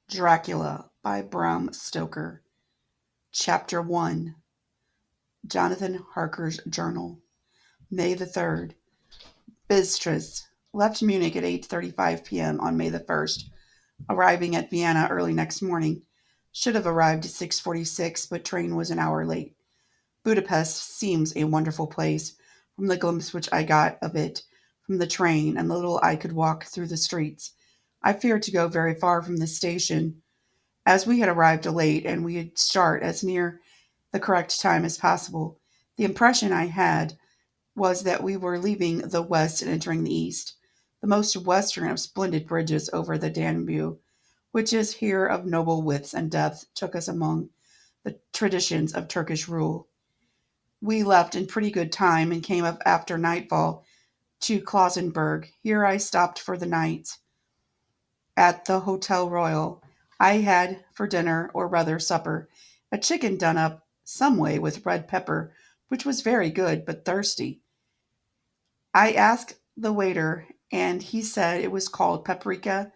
Dracula by Bram Stoker. Chapter 1. Jonathan Harker's Journal. May the 3rd. Bistris. Left Munich at 8:35 p.m. on May the 1st, arriving at Vienna early next morning. Should have arrived at 6:46, but train was an hour late. Budapest seems a wonderful place, from the glimpse which I got of it from the train and the little I could walk through the streets. I feared to go very far from the station, as we had arrived late and we would start as near the correct time as possible. The impression I had was that we were leaving the west and entering the east. The most western of splendid bridges over the Danube, which is here of noble widths and depth, took us among the traditions of Turkish rule. We left in pretty good time and came up after nightfall to Klausenburg. Here I stopped for the night at the Hotel Royal. I had for dinner, or rather supper, a chicken done up some way with red pepper, which was very good but thirsty. I asked the waiter, and he said it was called paprika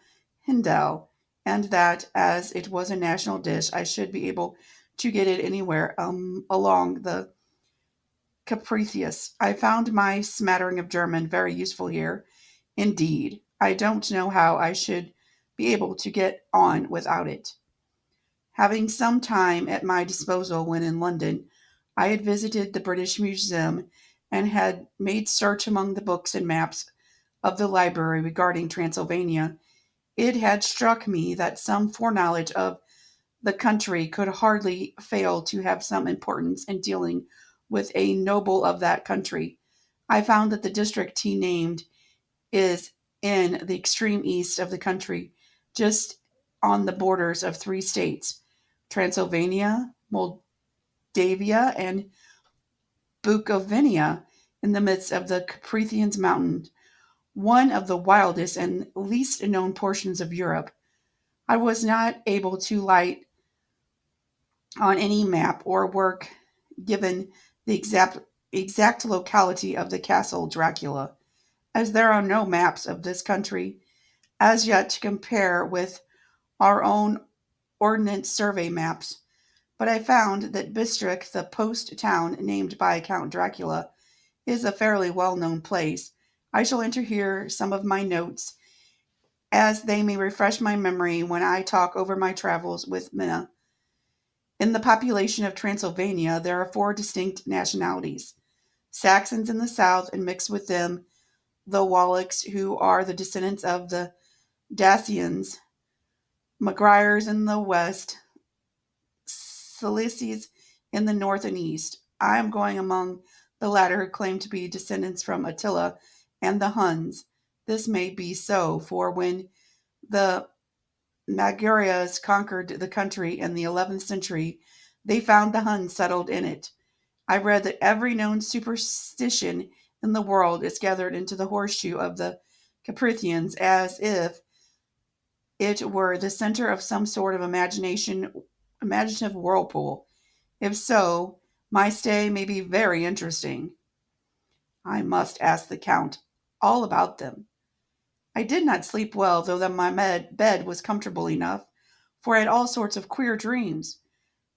hindel, and that as it was a national dish, I should be able to get it anywhere along the capricious. I found my smattering of German very useful here. Indeed, I don't know how I should be able to get on without it. Having some time at my disposal when in London, I had visited the British Museum and had made search among the books and maps of the library regarding Transylvania. It had struck me that some foreknowledge of the country could hardly fail to have some importance in dealing with a noble of that country. I found that the district he named is in the extreme east of the country, just on the borders of three states: Transylvania, Moldavia, and Bukovina, in the midst of the Carpathian Mountains, one of the wildest and least known portions of Europe. I was not able to light on any map or work given the exact locality of the castle Dracula, as there are no maps of this country as yet to compare with our own Ordnance Survey maps. But I found that Bistrick, the post town named by Count Dracula, is a fairly well known place. I shall enter here some of my notes, as they may refresh my memory when I talk over my travels with Minna. In the population of Transylvania, there are four distinct nationalities: Saxons in the south, and mixed with them the Wallachs, who are the descendants of the Dacians, Magyars in the west, Silesians in the north and east. I am going among the latter, who claim to be descendants from Attila and the Huns. This may be so, for when the Magyars conquered the country in the 11th century, they found the Huns settled in it. I read that every known superstition in the world is gathered into the horseshoe of the Caprithians, as if it were the center of some sort of imaginative whirlpool. If so, my stay may be very interesting. I must ask the Count all about them. I did not sleep well, though that my bed was comfortable enough, for I had all sorts of queer dreams.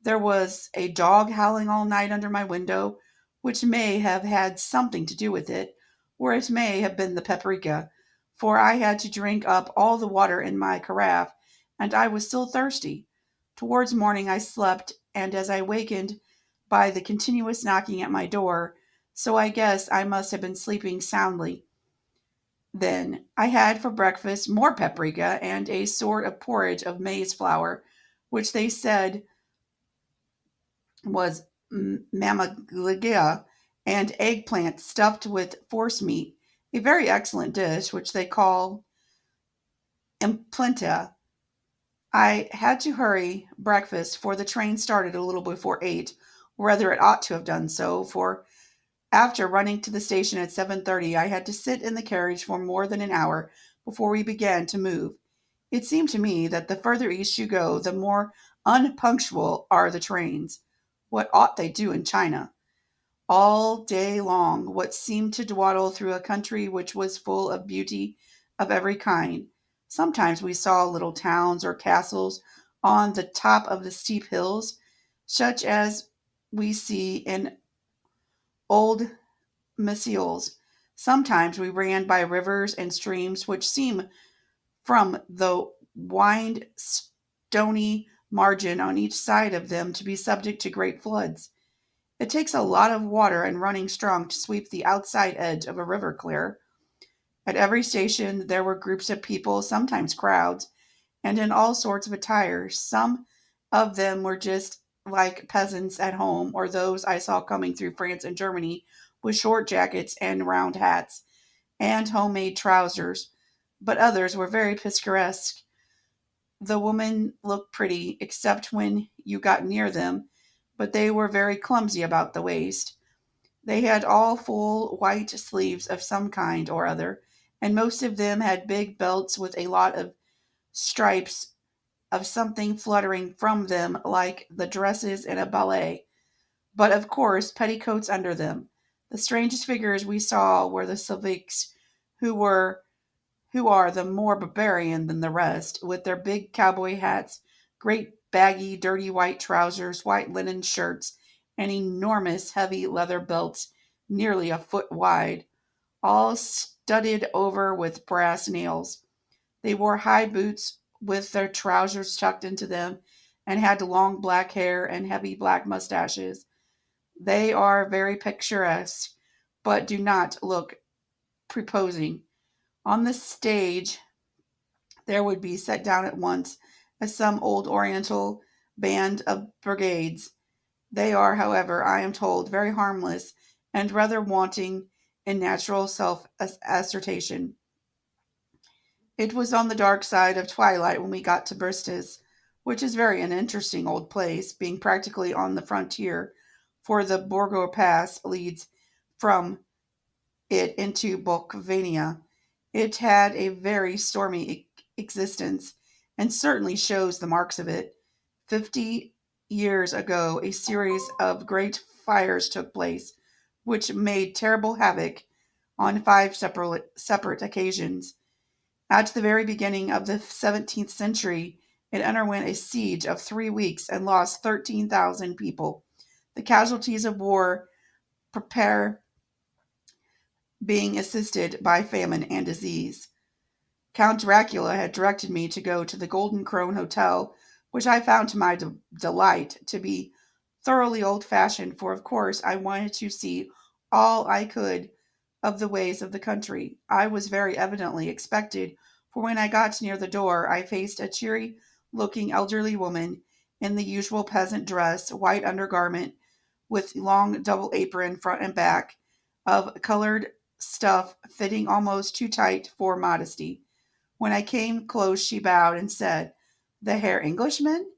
There was a dog howling all night under my window, which may have had something to do with it, or it may have been the paprika, for I had to drink up all the water in my carafe, and I was still thirsty. Towards morning I slept, and as I wakened by the continuous knocking at my door, so I guess I must have been sleeping soundly. Then I had for breakfast more paprika and a sort of porridge of maize flour, which they said was mammalia, and eggplant stuffed with forcemeat, a very excellent dish which they call implenta. I had to hurry breakfast, for the train started a little before 8, or rather it ought to have done so, for after running to the station at 7:30 I had to sit in the carriage for more than an hour before we began to move. It seemed to me that the further east you go, the more unpunctual are the trains. What ought they do in China? All day long, what seemed to dawdle through a country which was full of beauty of every kind. Sometimes we saw little towns or castles on the top of the steep hills, such as we see in old missiles. Sometimes we ran by rivers and streams which seem from the wind stony margin on each side of them to be subject to great floods. It takes a lot of water and running strong to sweep the outside edge of a river clear. At every station there were groups of people, sometimes crowds, and in all sorts of attire. Some of them were just like peasants at home, or those I saw coming through France and Germany with short jackets and round hats and homemade trousers, but others were very picturesque. The women looked pretty, except when you got near them, but they were very clumsy about the waist. They had all full white sleeves of some kind or other, and most of them had big belts with a lot of stripes of something fluttering from them like the dresses in a ballet, but of course petticoats under them. The strangest figures we saw were the Slavics, who were who are the more barbarian than the rest, with their big cowboy hats, great baggy, dirty white trousers, white linen shirts, and enormous heavy leather belts nearly a foot wide, all studded over with brass nails. They wore high boots with their trousers tucked into them and had long black hair and heavy black mustaches. They are very picturesque, but do not look preposing. On the stage, there would be set down at once as some old Oriental band of brigades. They are, however, I am told, very harmless and rather wanting in natural self assertion. It was on the dark side of twilight when we got to Bristis, which is very an interesting old place, being practically on the frontier, for the Borgo Pass leads from it into Bokovania. It had a very stormy existence, and certainly shows the marks of it. 50 years ago, a series of great fires took place, which made terrible havoc on five separate occasions. At the very beginning of the 17th century, it underwent a siege of 3 weeks and lost 13,000 people. The casualties of war prepare being assisted by famine and disease. Count Dracula had directed me to go to the Golden Crone Hotel, which I found to my delight to be thoroughly old fashioned, for of course I wanted to see all I could of the ways of the country. I was very evidently expected, for when I got near the door I faced a cheery looking elderly woman in the usual peasant dress, white undergarment, with long double apron front and back, of colored stuff fitting almost too tight for modesty. When I came close, she bowed and said, "The Herr Englishman?"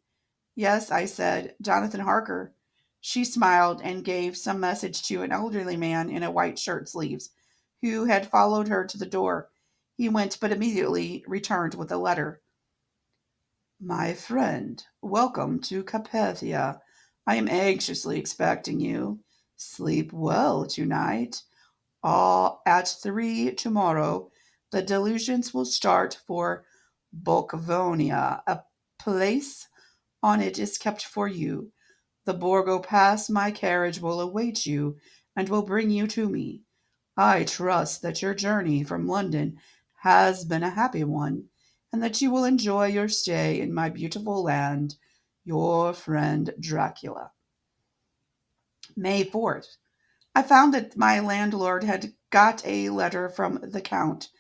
"Yes," I said, "Jonathan Harker." She smiled and gave some message to an elderly man in a white shirt sleeves, who had followed her to the door. He went, but immediately returned with a letter. "My friend, welcome to Carpathia. I am anxiously expecting you. Sleep well tonight. At 3 tomorrow, the diligence will start for Bolkavonia. A place on it is kept for you. The Borgo Pass, my carriage will await you and will bring you to me. I trust that your journey from London has been a happy one, and that you will enjoy your stay in my beautiful land. Your friend Dracula." May 4th. I found that my landlord had got a letter from the Count,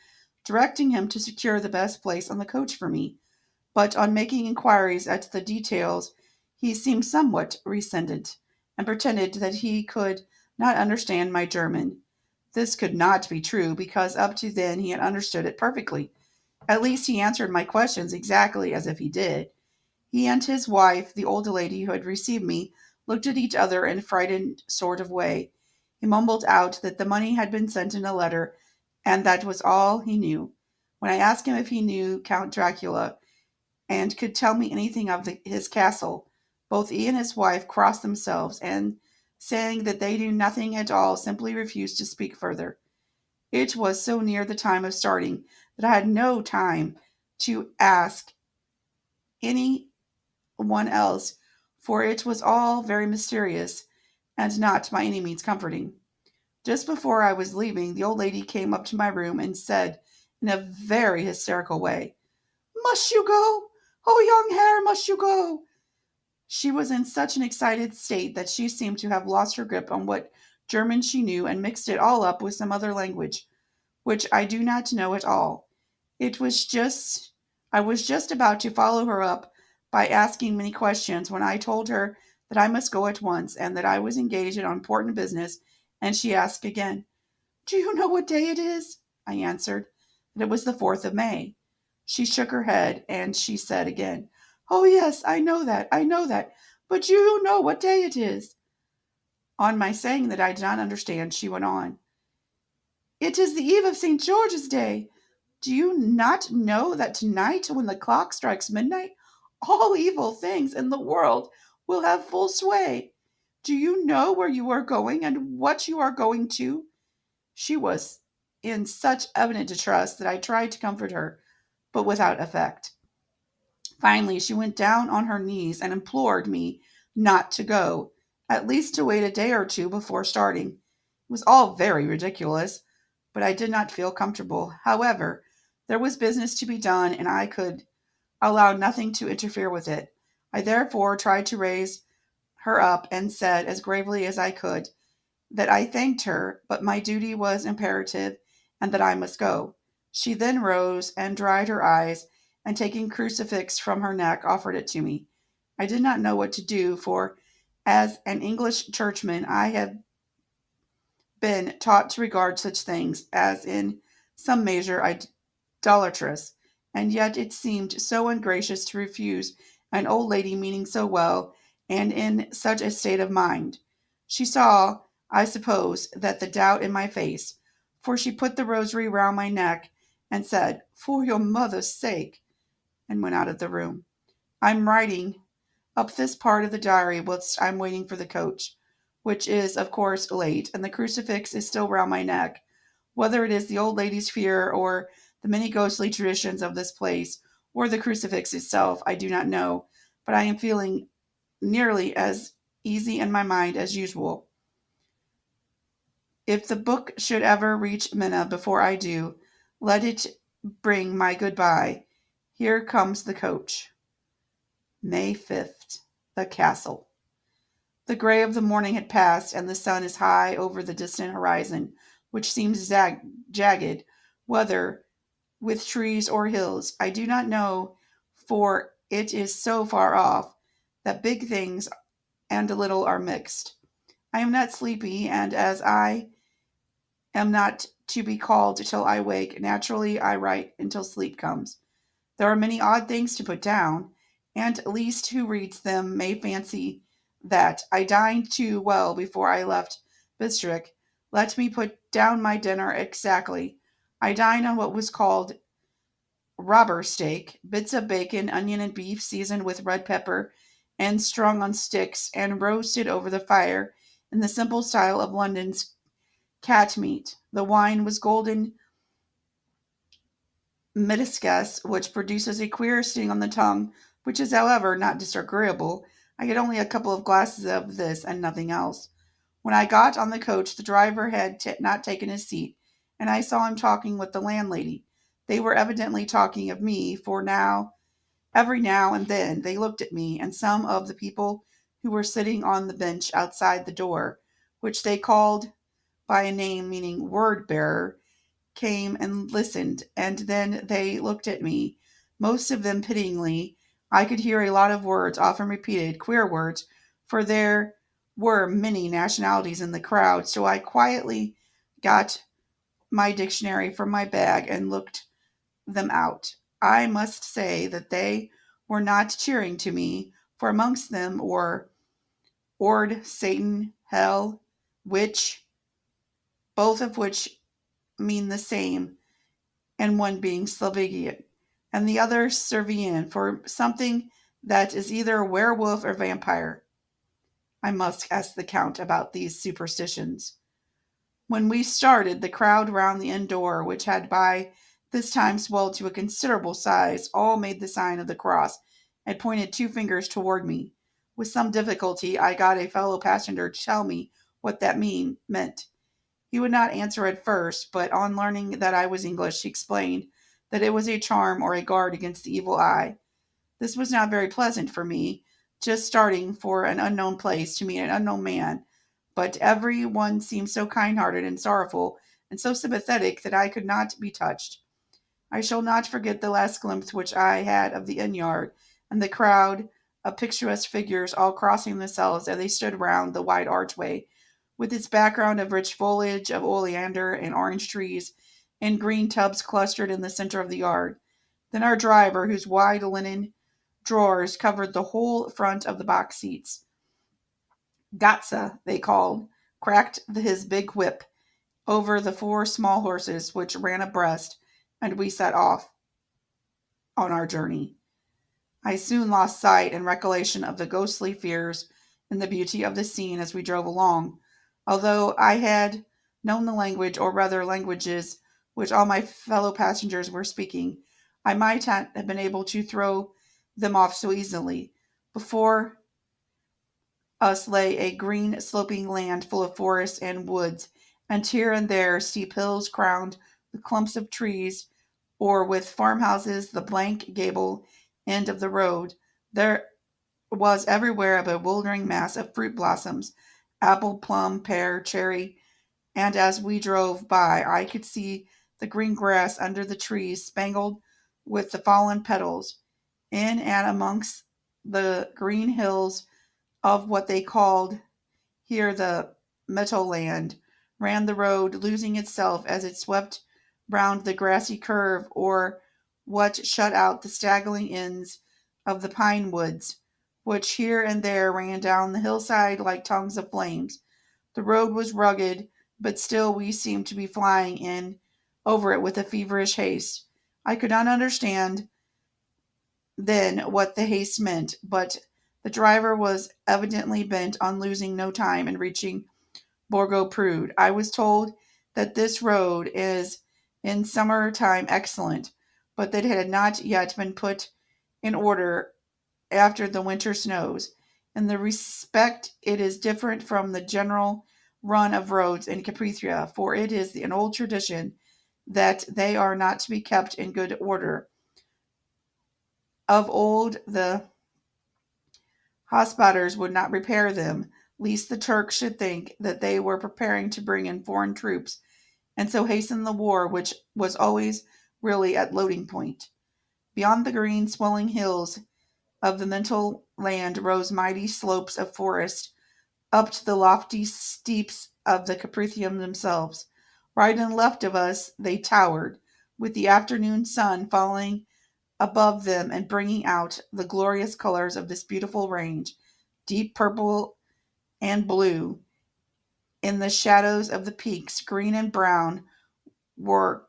directing him to secure the best place on the coach for me, but on making inquiries as to the details, he seemed somewhat resentful, and pretended that he could not understand my German. This could not be true, because up to then he had understood it perfectly. At least he answered my questions exactly as if he did. He and his wife, the old lady who had received me, looked at each other in a frightened sort of way. He mumbled out that the money had been sent in a letter, and that was all he knew. When I asked him if he knew Count Dracula and could tell me anything of his castle, both he and his wife crossed themselves, and, saying that they knew nothing at all, simply refused to speak further. It was so near the time of starting that I had no time to ask any one else, for it was all very mysterious and not by any means comforting. Just before I was leaving, the old lady came up to my room and said in a very hysterical way, "Must you go? Oh, young hare, must you go?" She was in such an excited state that she seemed to have lost her grip on what German she knew and mixed it all up with some other language, which I do not know at all. It was just, I was just about to follow her up by asking many questions when I told her that I must go at once and that I was engaged in important business, and she asked again, "Do you know what day it is?" I answered that it was the 4th of May. She shook her head and she said again, "Oh, yes, I know that, but do you know what day it is?" On my saying that I did not understand, she went on, "It is the eve of St. George's Day. Do you not know that tonight, when the clock strikes midnight, all evil things in the world will have full sway? Do you know where you are going and what you are going to?" She was in such evident distress that I tried to comfort her, but without effect. Finally, she went down on her knees and implored me not to go, at least to wait a day or two before starting. It was all very ridiculous, but I did not feel comfortable. However, there was business to be done, and I could allow nothing to interfere with it. I therefore tried to raise her up and said, as gravely as I could, that I thanked her, but my duty was imperative and that I must go. She then rose and dried her eyes, and taking crucifix from her neck, offered it to me. I did not know what to do, for as an English churchman I have been taught to regard such things as in some measure idolatrous, and yet it seemed so ungracious to refuse an old lady meaning so well and in such a state of mind. She saw, I suppose, that the doubt in my face, for she put the rosary round my neck and said, "For your mother's sake," and went out of the room. I'm writing up this part of the diary whilst I'm waiting for the coach, which is, of course, late, and the crucifix is still round my neck. Whether it is the old lady's fear, or the many ghostly traditions of this place, or the crucifix itself, I do not know, but I am feeling nearly as easy in my mind as usual. If the book should ever reach Minna before I do, let it bring my good-bye. Here comes the coach. May 5th. The Castle. The gray of the morning had passed, and the sun is high over the distant horizon, which seems jagged, whether with trees or hills. I do not know, for it is so far off that big things and little are mixed. I am not sleepy, and as I am not to be called till I wake, naturally I write until sleep comes. There are many odd things to put down, and least who reads them may fancy that I dined too well before I left Bistrick. Let me put down my dinner exactly. I dined on what was called robber steak, bits of bacon, onion, and beef seasoned with red pepper and strung on sticks and roasted over the fire in the simple style of London's cat meat. The wine was golden Midiscus, which produces a queer sting on the tongue, which is, however, not disagreeable. I had only a couple of glasses of this and nothing else. When I got on the coach, the driver had not taken his seat, and I saw him talking with the landlady. They were evidently talking of me, for every now and then they looked at me, and some of the people who were sitting on the bench outside the door, which they called by a name meaning word bearer, came and listened, and then they looked at me, most of them pityingly. I could hear a lot of words, often repeated, queer words, for there were many nationalities in the crowd, so I quietly got my dictionary from my bag and looked them out. I must say that they were not cheering to me, for amongst them were Ord, Satan, Hell, Witch, both of which mean the same, and one being Slovakian, and the other Servian, for something that is either a werewolf or vampire. I must ask the Count about these superstitions. When we started, the crowd round the inn door, which had by this time swelled to a considerable size, all made the sign of the cross, and pointed two fingers toward me. With some difficulty, I got a fellow passenger to tell me what that meant. He would not answer at first, but on learning that I was English, he explained that it was a charm or a guard against the evil eye. This was not very pleasant for me, just starting for an unknown place to meet an unknown man, but every one seemed so kind-hearted and sorrowful and so sympathetic that I could not be touched. I shall not forget the last glimpse which I had of the inn yard, and the crowd of picturesque figures all crossing themselves as they stood round the wide archway, with its background of rich foliage of oleander and orange trees, and green tubs clustered in the center of the yard. Then our driver, whose wide linen drawers covered the whole front of the box seats, Gotza, they called, cracked his big whip over the four small horses which ran abreast, and we set off on our journey. I soon lost sight and recollection of the ghostly fears and the beauty of the scene as we drove along. Although I had known the language, or rather languages, which all my fellow passengers were speaking, I might not have been able to throw them off so easily. Before us lay a green sloping land full of forests and woods, and here and there steep hills crowned with clumps of trees, or with farmhouses the blank gable end of the road. There was everywhere a bewildering mass of fruit blossoms, apple, plum, pear, cherry, and as we drove by I could see the green grass under the trees spangled with the fallen petals. In and amongst the green hills of what they called here the meadowland ran the road, losing itself as it swept round the grassy curve or what shut out the straggling ends of the pine woods, which here and there ran down the hillside like tongues of flames. The road was rugged, but still we seemed to be flying in over it with a feverish haste. I could not understand then what the haste meant, but the driver was evidently bent on losing no time in reaching Borgo Prude. I was told that this road is in summer time excellent, but that it had not yet been put in order after the winter snows. In the respect it is different from the general run of roads in Capriccia, for it is an old tradition that they are not to be kept in good order. Of old the Hotspoters would not repair them, lest the Turks should think that they were preparing to bring in foreign troops, and so hasten the war which was always really at loading point. Beyond the green swelling hills of the mental land rose mighty slopes of forest, up to the lofty steeps of the Capricium themselves. Right and left of us they towered, with the afternoon sun falling above them and bringing out the glorious colors of this beautiful range, deep purple and blue. In the shadows of the peaks, green and brown, were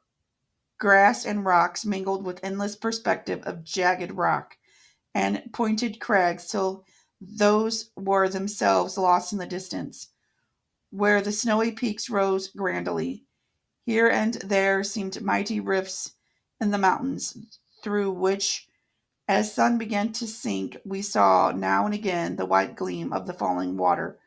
grass and rocks mingled with endless perspective of jagged rock and pointed crags till those were themselves lost in the distance, where the snowy peaks rose grandly. Here and there seemed mighty rifts in the mountains, through which, as sun began to sink, we saw now and again the white gleam of the falling water.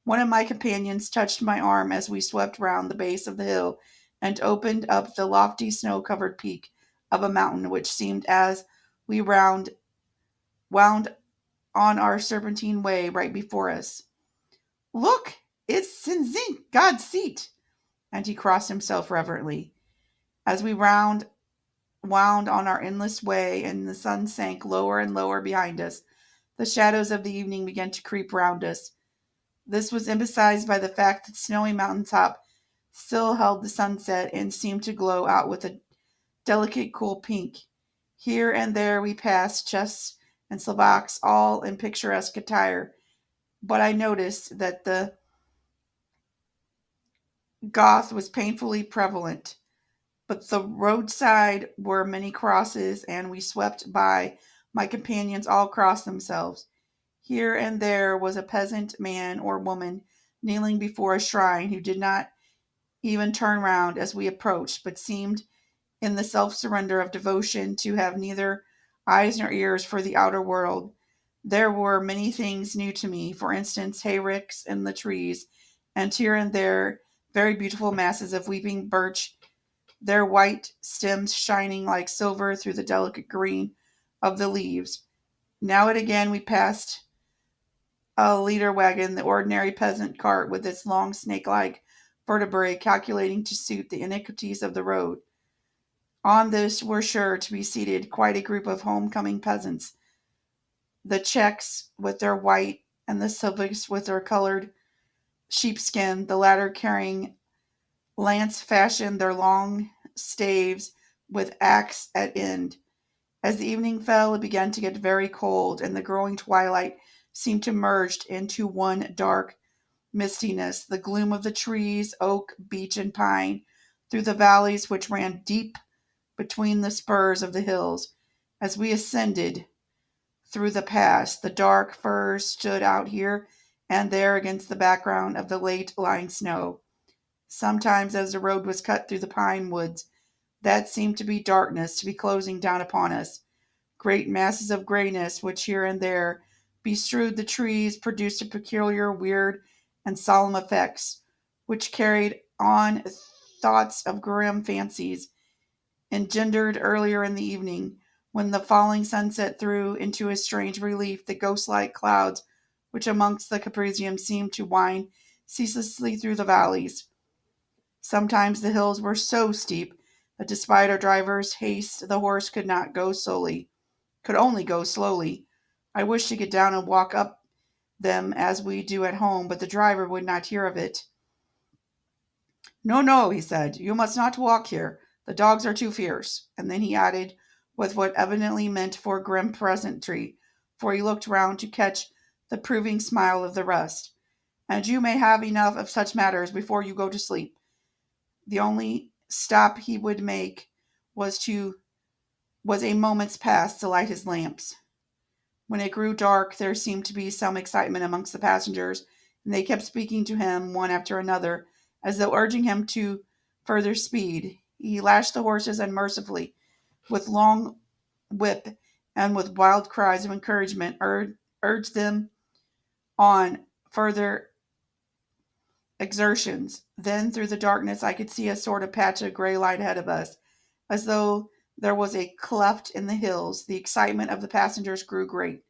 One of my companions touched my arm as we swept round the base of the hill and opened up the lofty snow-covered peak of a mountain which seemed as we wound on our serpentine way right before us. "Look, it's Sinzink, God's seat!" And he crossed himself reverently. As we wound on our endless way and the sun sank lower and lower behind us, the shadows of the evening began to creep round us. This was emphasized by the fact that the snowy mountain top still held the sunset and seemed to glow out with a delicate cool pink. Here and there we passed Chests and Slovaks, all in picturesque attire, but I noticed that the Goth was painfully prevalent. But the roadside were many crosses, and we swept by. My companions all crossed themselves. Here and there was a peasant man or woman kneeling before a shrine who did not even turn round as we approached, but seemed in the self-surrender of devotion to have neither eyes nor ears for the outer world. There were many things new to me, for instance, hayricks in the trees, and here and there very beautiful masses of weeping birch, their white stems shining like silver through the delicate green of the leaves. Now and again we passed a leader wagon, the ordinary peasant cart with its long snake-like vertebrae calculating to suit the iniquities of the road. On this were sure to be seated quite a group of home-coming peasants, the Czechs with their white and the Slavics with their colored sheepskin, the latter carrying lance-fashion their long staves with axe at end. As the evening fell, it began to get very cold, and the growing twilight seemed to merge into one dark mistiness. The gloom of the trees, oak, beech, and pine, through the valleys which ran deep between the spurs of the hills. As we ascended through the pass, the dark firs stood out here and there against the background of the late lying snow. Sometimes, as the road was cut through the pine woods, that seemed to be darkness, to be closing down upon us. Great masses of grayness, which here and there bestrewed the trees, produced a peculiar, weird, and solemn effects, which carried on thoughts of grim fancies, engendered earlier in the evening, when the falling sunset threw into a strange relief the ghost-like clouds which amongst the capricium seemed to wind ceaselessly through the valleys. Sometimes the hills were so steep that despite our driver's haste the horse could only go slowly. I wished to get down and walk up them as we do at home, but the driver would not hear of it. No, no, he said, you must not walk here. The dogs are too fierce. And then he added, with what evidently meant for grim pleasantry, for he looked round to catch the proving smile of the rest, and you may have enough of such matters before you go to sleep. The only stop he would make was a moment's pass to light his lamps. When it grew dark, there seemed to be some excitement amongst the passengers, and they kept speaking to him, one after another, as though urging him to further speed. He lashed the horses unmercifully with long whip, and with wild cries of encouragement urged them on further exertions. Then, through the darkness, I could see a sort of patch of gray light ahead of us, as though there was a cleft in the hills. The excitement of the passengers grew great.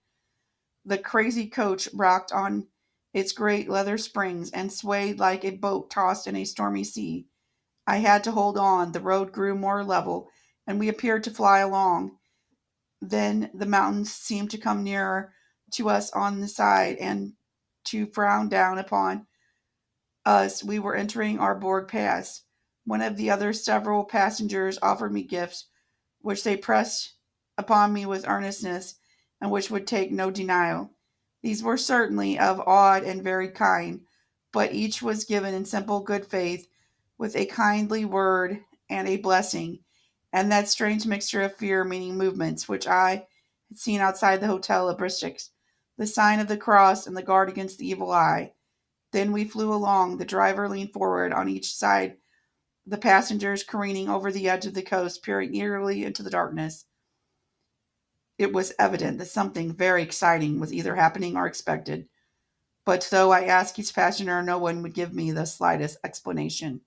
The crazy coach rocked on its great leather springs and swayed like a boat tossed in a stormy sea. I had to hold on. The road grew more level, and we appeared to fly along. Then the mountains seemed to come nearer to us on the side and to frown down upon us. We were entering our Borg Pass. One of the other several passengers offered me gifts, which they pressed upon me with earnestness, and which would take no denial. These were certainly of odd and varied kind, but each was given in simple good faith, with a kindly word and a blessing, and that strange mixture of fear-meaning movements which I had seen outside the hotel at Bristol's, the sign of the cross and the guard against the evil eye. Then we flew along. The driver leaned forward on each side, the passengers careening over the edge of the coast, peering eagerly into the darkness. It was evident that something very exciting was either happening or expected, but though I asked each passenger, no one would give me the slightest explanation.